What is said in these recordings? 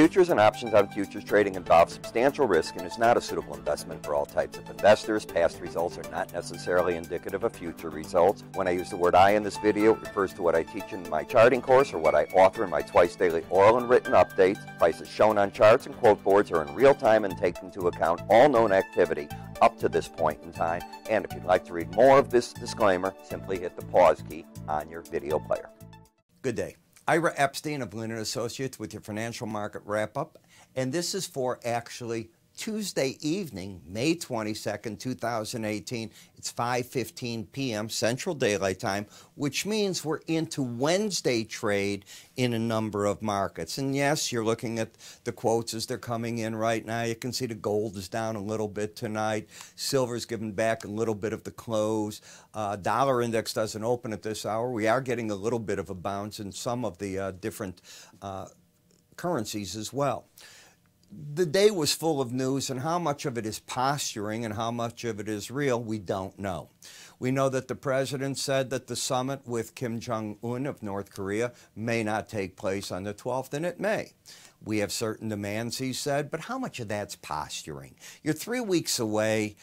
Futures and options on futures trading involve substantial risk and is not a suitable investment for all types of investors. Past results are not necessarily indicative of future results. When I use the word I in this video, it refers to what I teach in my charting course or what I author in my twice daily oral and written updates. Prices shown on charts and quote boards are in real time and take into account all known activity up to this point in time. And if you'd like to read more of this disclaimer, simply hit the pause key on your video player. Good day. Ira Epstein of Linn Associates with your financial market wrap-up, and this is for actually Tuesday evening, May 22nd, 2018. It's 5:15 p.m. Central Daylight Time, which means we're into Wednesday trade in a number of markets. And yes, you're looking at the quotes as they're coming in right now. You can see the gold is down a little bit tonight. Silver's given back a little bit of the close. Dollar index doesn't open at this hour. We are getting a little bit of a bounce in some of the different currencies as well. The day was full of news, and how much of it is posturing and how much of it is real, we don't know. We know that the president said that the summit with Kim Jong-un of North Korea may not take place on the 12th, and it may. We have certain demands, he said, but how much of that's posturing? You're 3 weeks away.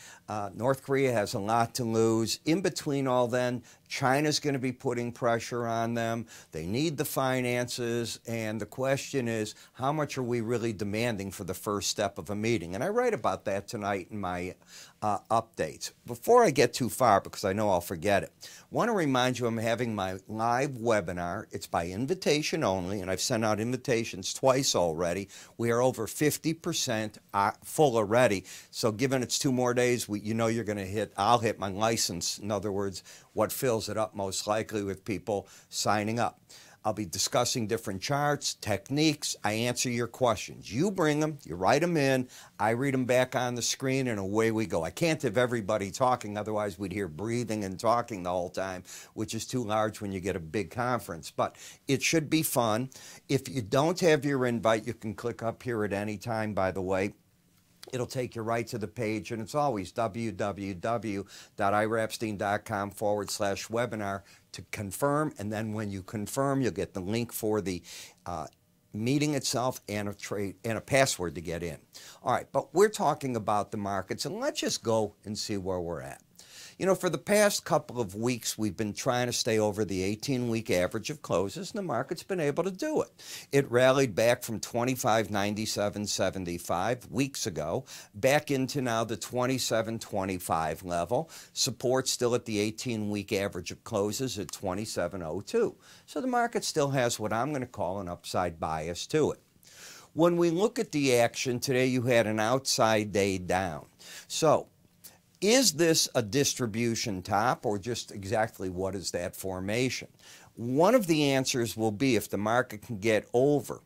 North Korea has a lot to lose. In between all then, China's going to be putting pressure on them. They need the finances, and the question is, how much are we really demanding for the first step of a meeting? And I write about that tonight in my updates. Before I get too far, because I know I'll forget it, I want to remind you I'm having my live webinar. It's by invitation only, and I've sent out invitations twice already. We are over 50% full already, so given it's 2 more days, you know you're going to hit, I'll hit my license. In other words, what fills it up most likely with people signing up. I'll be discussing different charts, techniques. I answer your questions. You bring them, you write them in, I read them back on the screen, and away we go. I can't have everybody talking, otherwise we'd hear breathing and talking the whole time, which is too large when you get a big conference. But it should be fun. If you don't have your invite, you can click up here at any time, by the way. It'll take you right to the page, and it's always www.iraepstein.com/webinar to confirm, and then when you confirm, you'll get the link for the meeting itself and a password to get in. All right, but we're talking about the markets, and let's just go and see where we're at. You know, for the past couple of weeks, we've been trying to stay over the 18-week average of closes, and the market's been able to do it. It rallied back from 25.9775 weeks ago, back into now the 27.25 level. Support still at the 18-week average of closes at 27.02. So the market still has what I'm going to call an upside bias to it. When we look at the action today, you had an outside day down. So is this a distribution top, or just exactly what is that formation? One of the answers will be if the market can get over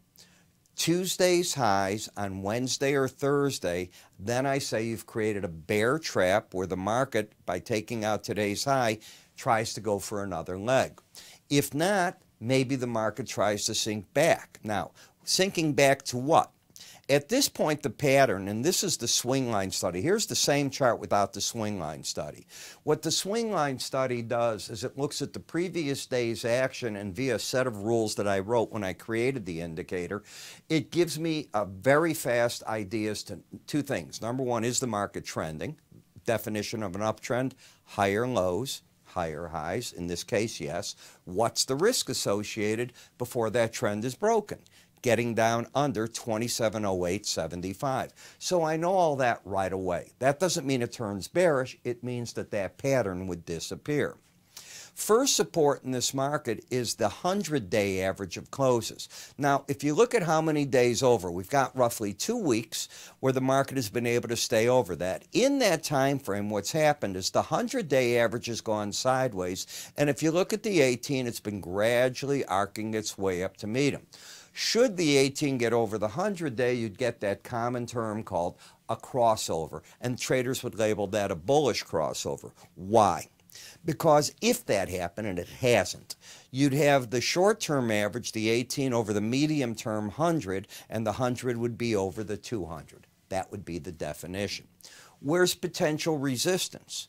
Tuesday's highs on Wednesday or Thursday, then I say you've created a bear trap where the market, by taking out today's high, tries to go for another leg. If not, maybe the market tries to sink back. Now, sinking back to what? At this point, the pattern, and this is the swing line study. Here's the same chart without the swing line study. What the swing line study does is it looks at the previous day's action, and via a set of rules that I wrote when I created the indicator, it gives me a very fast ideas to 2 things. Number one, is the market trending? Definition of an uptrend: higher lows, higher highs. In this case, yes. What's the risk associated before that trend is broken? Getting down under 27.0875. So I know all that right away. That doesn't mean it turns bearish. It means that that pattern would disappear. First support in this market is the 100-day average of closes. Now, if you look at how many days over, we've got roughly 2 weeks where the market has been able to stay over that. In that time frame, what's happened is the 100-day average has gone sideways, and if you look at the 18, it's been gradually arcing its way up to meet them. Should the 18 get over the 100-day, you'd get that common term called a crossover, and traders would label that a bullish crossover. Why? Because if that happened, and it hasn't, you'd have the short-term average, the 18, over the medium-term 100, and the 100 would be over the 200. That would be the definition. Where's potential resistance?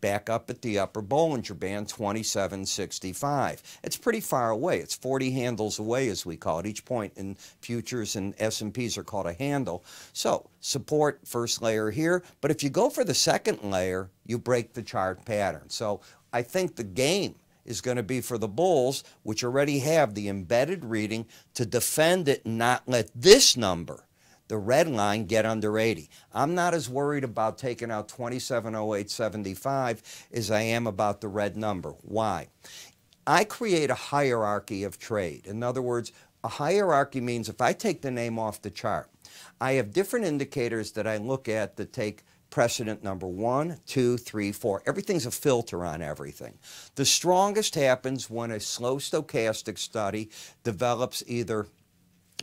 back up at the upper Bollinger Band, 2765. It's pretty far away. It's 40 handles away, as we call it. Each point in futures and S&Ps are called a handle. So support, first layer here. But if you go for the second layer, you break the chart pattern. So I think the game is going to be for the bulls, which already have the embedded reading, to defend it and not let this number, the red line, get under 80. I'm not as worried about taking out 2708.75 as I am about the red number. Why? I create a hierarchy of trade. In other words, a hierarchy means if I take the name off the chart, I have different indicators that I look at that take precedent number 1, 2, 3, 4. Everything's a filter on everything. The strongest happens when a slow stochastic study develops either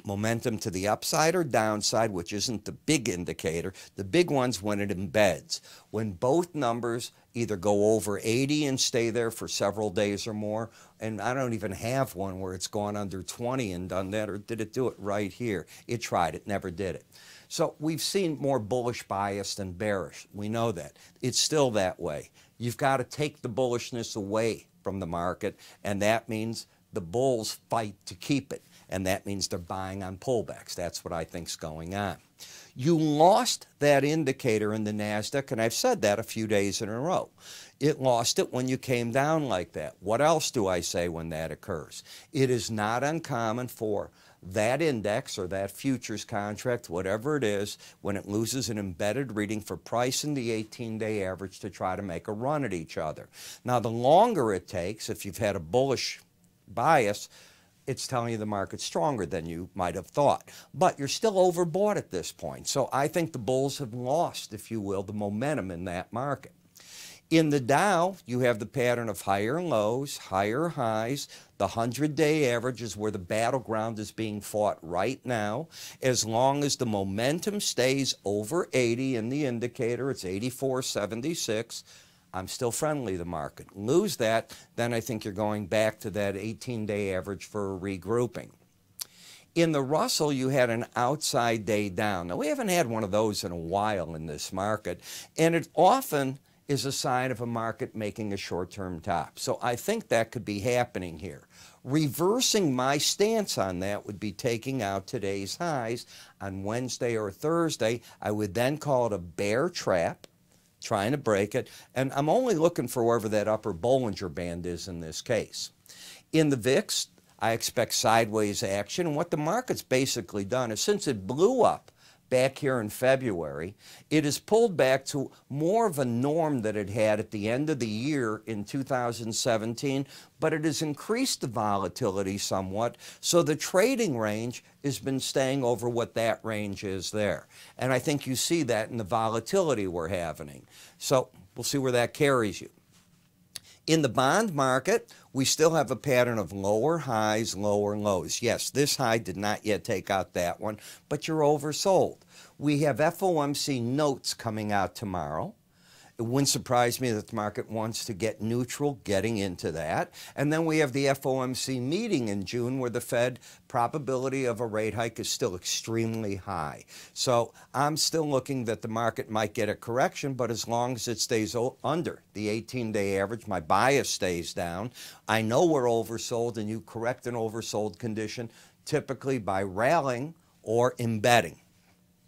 momentum to the upside or downside, which isn't the big indicator. The big one's when it embeds. When both numbers either go over 80 and stay there for several days or more, and I don't even have one where it's gone under 20 and done that, or did it do it right here? It tried, it never did it. So we've seen more bullish bias than bearish. We know that. It's still that way. You've got to take the bullishness away from the market, and that means the bulls fight to keep it, and that means they're buying on pullbacks. That's what I think's going on. You lost that indicator in the NASDAQ, and I've said that a few days in a row. It lost it when you came down like that. What else do I say when that occurs? It is not uncommon for that index or that futures contract, whatever it is, when it loses an embedded reading for price in the 18-day average, to try to make a run at each other. Now, the longer it takes, if you've had a bullish bias, it's telling you the market's stronger than you might have thought. But you're still overbought at this point. So I think the bulls have lost, if you will, the momentum in that market. In the Dow, you have the pattern of higher lows, higher highs. The 100-day average is where the battleground is being fought right now. As long as the momentum stays over 80 in the indicator, it's 84.76, I'm still friendly to the market. Lose that, then I think you're going back to that 18-day average for a regrouping. In the Russell, you had an outside day down. Now, we haven't had one of those in a while in this market, and it often is a sign of a market making a short-term top. So I think that could be happening here. Reversing my stance on that would be taking out today's highs on Wednesday or Thursday. I would then call it a bear trap, trying to break it, and I'm only looking for wherever that upper Bollinger Band is in this case. In the VIX, I expect sideways action, and what the market's basically done is, since it blew up back here in February, it has pulled back to more of a norm that it had at the end of the year in 2017, but it has increased the volatility somewhat, so the trading range has been staying over what that range is there. And I think you see that in the volatility we're having. So we'll see where that carries you. In the bond market, we still have a pattern of lower highs, lower lows. Yes, this high did not yet take out that one, but you're oversold. We have FOMC notes coming out tomorrow. It wouldn't surprise me that the market wants to get neutral getting into that. And then we have the FOMC meeting in June, where the Fed probability of a rate hike is still extremely high. So I'm still looking that the market might get a correction, but as long as it stays under the 18-day average, my bias stays down. I know we're oversold, and you correct an oversold condition typically by rallying or embedding.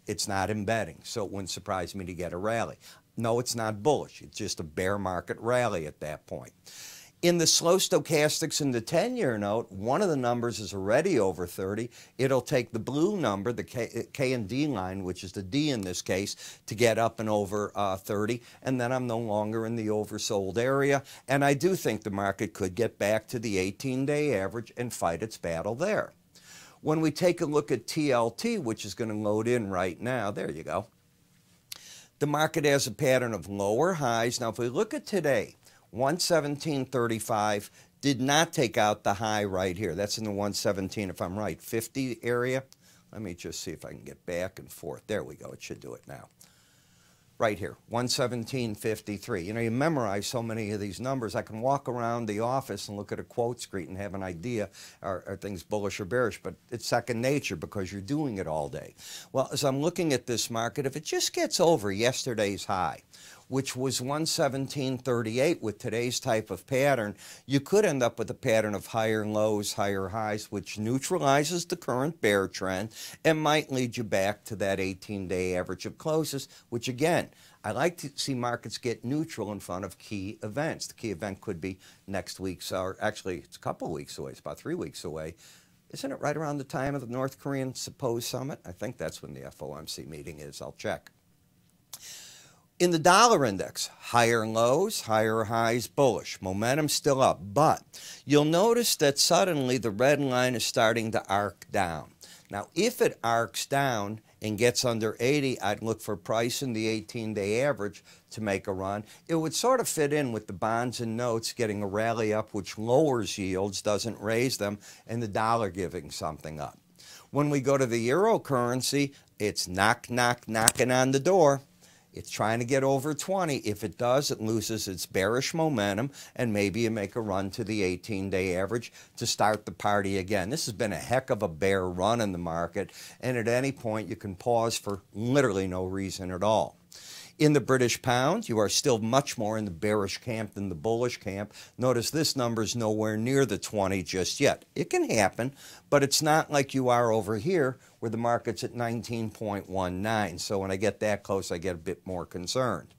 It's not embedding, so it wouldn't surprise me to get a rally. No, it's not bullish. It's just a bear market rally at that point. In the slow stochastics in the 10-year note, one of the numbers is already over 30. It'll take the blue number, the K and D line, which is the D in this case, to get up and over 30. And then I'm no longer in the oversold area. And I do think the market could get back to the 18-day average and fight its battle there. When we take a look at TLT, which is going to load in right now, there you go. The market has a pattern of lower highs. Now, if we look at today, 117.35 did not take out the high right here. That's in the 117, if I'm right, 50 area. Let me just see if I can get back and forth. There we go. It should do it now. Right here, 117.53. You know, you memorize so many of these numbers. I can walk around the office and look at a quote screen and have an idea, are things bullish or bearish, but it's second nature because you're doing it all day. Well, as I'm looking at this market, if it just gets over yesterday's high, which was 117.38 with today's type of pattern, you could end up with a pattern of higher lows, higher highs, which neutralizes the current bear trend and might lead you back to that 18-day average of closes, which again, I like to see markets get neutral in front of key events. The key event could be next week's, or actually it's a couple of weeks away, it's about 3 weeks away. Isn't it right around the time of the North Korean supposed summit? I think that's when the FOMC meeting is. I'll check. In the dollar index, higher lows, higher highs, bullish. Momentum still up, but you'll notice that suddenly the red line is starting to arc down. Now, if it arcs down and gets under 80, I'd look for price in the 18-day average to make a run. It would sort of fit in with the bonds and notes getting a rally up, which lowers yields, doesn't raise them, and the dollar giving something up. When we go to the euro currency, it's knocking on the door. It's trying to get over 20. If it does, it loses its bearish momentum, and maybe you make a run to the 18-day average to start the party again. This has been a heck of a bear run in the market, and at any point you can pause for literally no reason at all. In the British pound, you are still much more in the bearish camp than the bullish camp. Notice this number is nowhere near the 20 just yet. It can happen, but it's not like you are over here where the market's at 19.19. So when I get that close, I get a bit more concerned.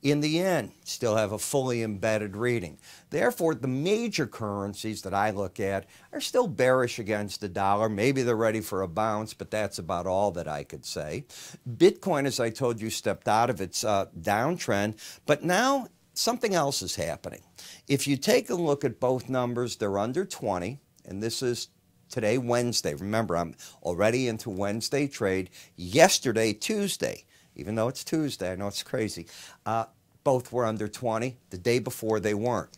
In the end, still have a fully embedded reading. Therefore, the major currencies that I look at are still bearish against the dollar. Maybe they're ready for a bounce, but that's about all that I could say. Bitcoin, as I told you, stepped out of its downtrend, but now something else is happening. If you take a look at both numbers, they're under 20, and this is today, Wednesday. Remember, I'm already into Wednesday trade. Yesterday, Tuesday, even though it's Tuesday, I know it's crazy, both were under 20. The day before, they weren't.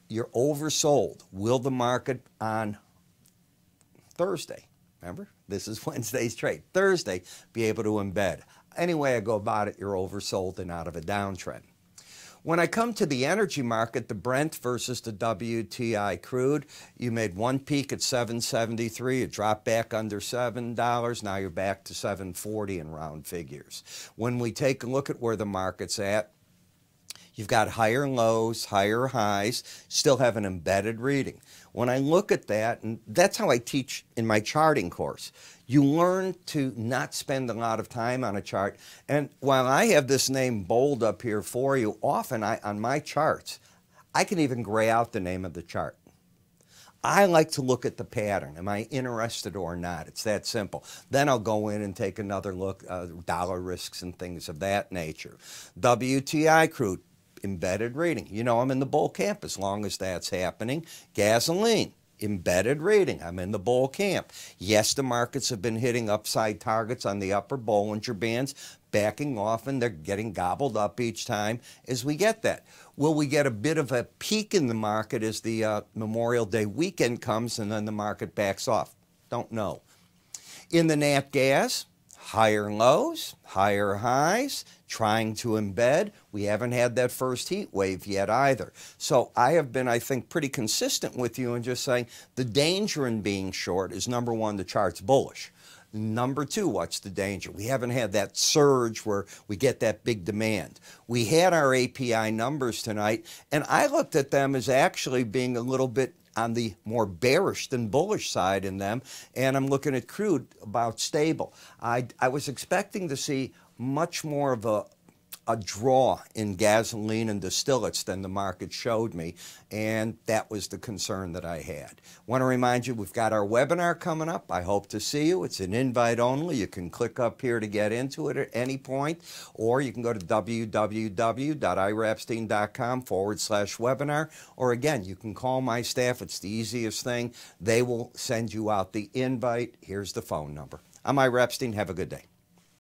You're oversold. Will the market on Thursday, remember, this is Wednesday's trade, Thursday, be able to embed? Any way I go about it, you're oversold and out of a downtrend. When I come to the energy market, the Brent versus the WTI crude, you made one peak at $7.73. It dropped back under $7. Now you're back to $7.40 in round figures. When we take a look at where the market's at, you've got higher lows, higher highs, still have an embedded reading. When I look at that, and that's how I teach in my charting course, you learn to not spend a lot of time on a chart. And while I have this name bold up here for you, often on my charts, I can even gray out the name of the chart. I like to look at the pattern. Am I interested or not? It's that simple. Then I'll go in and take another look, dollar risks and things of that nature. WTI crude, embedded reading. You know I'm in the bull camp as long as that's happening. Gasoline, embedded reading. I'm in the bull camp. Yes, the markets have been hitting upside targets on the upper Bollinger Bands, backing off, and they're getting gobbled up each time as we get that. Will we get a bit of a peak in the market as the Memorial Day weekend comes and then the market backs off? Don't know. In the nat gas, higher lows, higher highs, trying to embed. We haven't had that first heat wave yet either. So I have been, I think, pretty consistent with you in just saying the danger in being short is, number one, the chart's bullish. Number two, what's the danger? We haven't had that surge where we get that big demand. We had our API numbers tonight, and I looked at them as actually being a little bit on the more bearish than bullish side in them, and I'm looking at crude about stable. I was expecting to see much more of a draw in gasoline and distillates than the market showed me, and that was the concern that I had. Want to remind you, we've got our webinar coming up. I hope to see you. It's an invite only. You can click up here to get into it at any point, or you can go to www.iraepstein.com/webinar, or again, you can call my staff. It's the easiest thing. They will send you out the invite. Here's the phone number. I'm Ira Epstein. Have a good day.